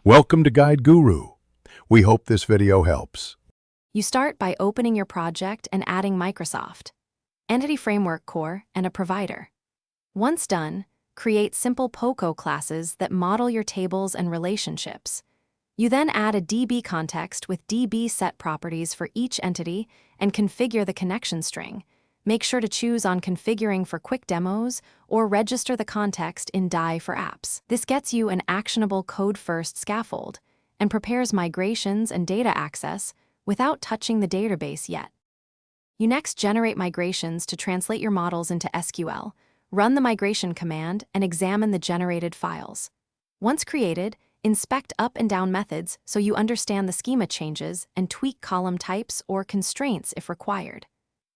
Welcome to Guide Guru. We hope this video helps. You start by opening your project and adding Microsoft, Entity Framework Core, and a provider. Once done, create simple POCO classes that model your tables and relationships. You then add a DB context with DB set properties for each entity and configure the connection string. Make sure to choose on configuring for quick demos or register the context in DI for apps. This gets you an actionable code-first scaffold and prepares migrations and data access without touching the database yet. You next generate migrations to translate your models into SQL, run the migration command, and examine the generated files. Once created, inspect up and down methods so you understand the schema changes and tweak column types or constraints if required.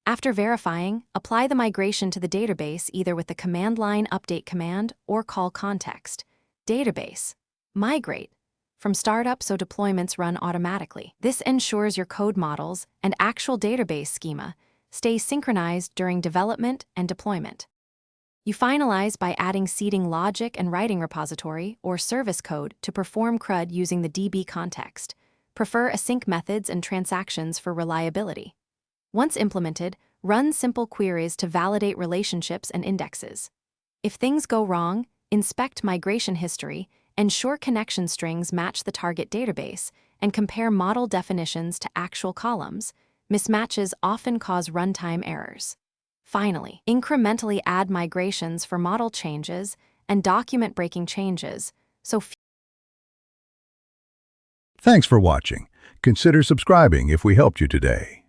After verifying, apply the migration to the database either with the command line update command or call context. Database. Migrate. From startup so deployments run automatically. This ensures your code models and actual database schema stay synchronized during development and deployment. You finalize by adding seeding logic and writing repository or service code to perform CRUD using the DB context. Prefer async methods and transactions for reliability. Once implemented, run simple queries to validate relationships and indexes. If things go wrong, inspect migration history, ensure connection strings match the target database, and compare model definitions to actual columns. Mismatches often cause runtime errors. Finally, incrementally add migrations for model changes and document breaking changes, so Thanks for watching. Consider subscribing if we helped you today.